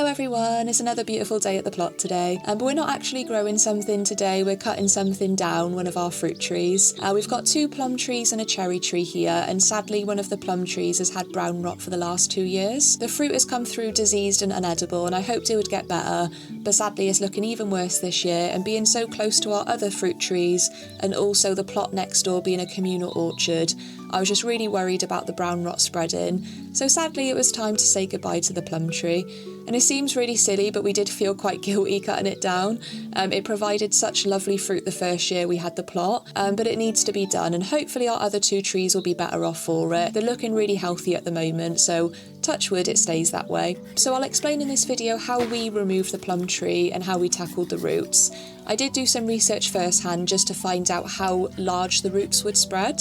everyone, it's another beautiful day at the plot today, but we're not actually growing something today, we're cutting something down, one of our fruit trees. We've got 2 plum trees and a cherry tree here, and sadly one of the plum trees has had brown rot for the last 2 years. The fruit has come through diseased and unedible, and I hoped it would get better, but sadly it's looking even worse this year, and being so close to our other fruit trees, and also the plot next door being a communal orchard, I was just really worried about the brown rot spreading, so sadly it was time to say goodbye to the plum tree. And it seems really silly, but we did feel quite guilty cutting it down. It provided such lovely fruit the first year we had the plot, but it needs to be done, and hopefully our other 2 trees will be better off for it. They're looking really healthy at the moment, so touch wood it stays that way. So I'll explain in this video how we removed the plum tree and how we tackled the roots. I did do some research firsthand just to find out how large the roots would spread.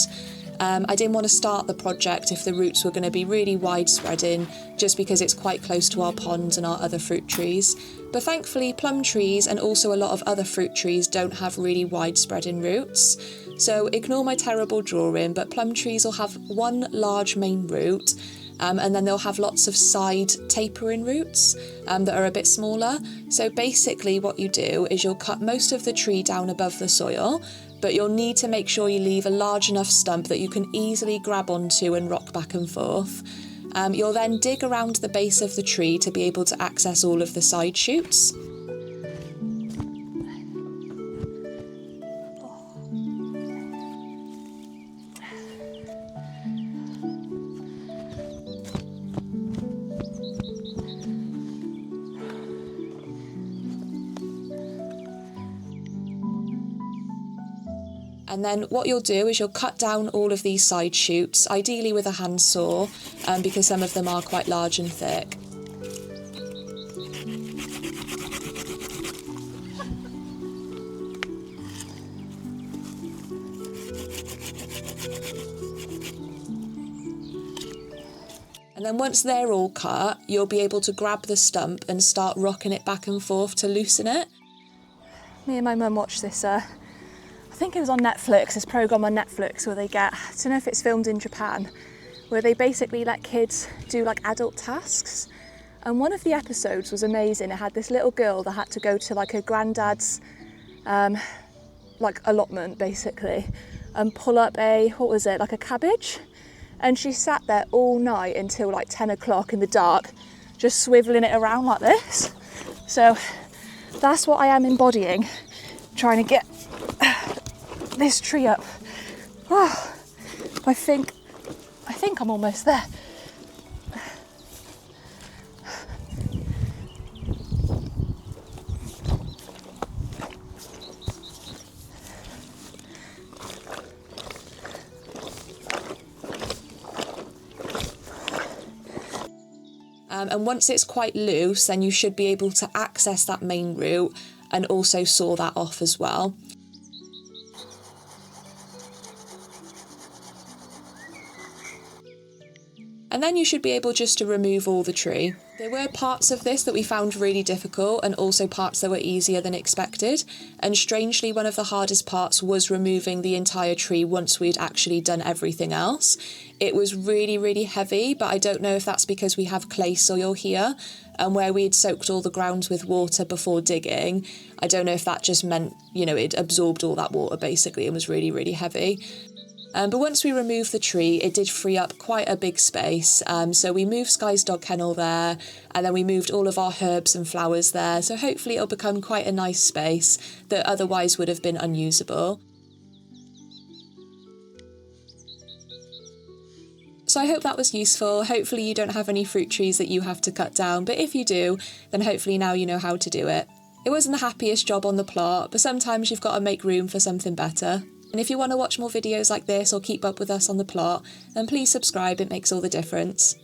I didn't want to start the project if the roots were going to be really widespreading, just because it's quite close to our pond and our other fruit trees. But thankfully plum trees and also a lot of other fruit trees don't have really widespreading roots. So ignore my terrible drawing, but plum trees will have one large main root, and then they'll have lots of side tapering roots that are a bit smaller. So basically what you do is you'll cut most of the tree down above the soil, but you'll need to make sure you leave a large enough stump that you can easily grab onto and rock back and forth. You'll then dig around the base of the tree to be able to access all of the side shoots. And then what you'll do is you'll cut down all of these side shoots, ideally with a handsaw, because some of them are quite large and thick. And then once they're all cut, you'll be able to grab the stump and start rocking it back and forth to loosen it. Me and my mum watched this I think it was on Netflix, this programme on Netflix where they get, I don't know if it's filmed in Japan, where they basically let kids do like adult tasks. And one of the episodes was amazing. It had this little girl that had to go to like her granddad's like allotment basically and pull up like a cabbage. And she sat there all night until like 10 o'clock in the dark, just swiveling it around like this. So that's what I am embodying, trying to get this tree up. Oh, I think I'm almost there. And once it's quite loose, then you should be able to access that main root and also saw that off as well. And then you should be able just to remove all the tree. There were parts of this that we found really difficult and also parts that were easier than expected. And strangely, one of the hardest parts was removing the entire tree once we'd actually done everything else. It was really, really heavy, but I don't know if that's because we have clay soil here and where we'd soaked all the ground with water before digging. I don't know if that just meant, it absorbed all that water basically and was really, really heavy. But once we removed the tree, it did free up quite a big space. So we moved Sky's dog kennel there, and then we moved all of our herbs and flowers there. So hopefully it'll become quite a nice space that otherwise would have been unusable. So I hope that was useful. Hopefully you don't have any fruit trees that you have to cut down, but if you do, then hopefully now you know how to do it. It wasn't the happiest job on the plot, but sometimes you've got to make room for something better. And if you want to watch more videos like this or keep up with us on the plot, then please subscribe, it makes all the difference.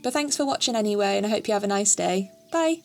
But thanks for watching anyway, and I hope you have a nice day. Bye!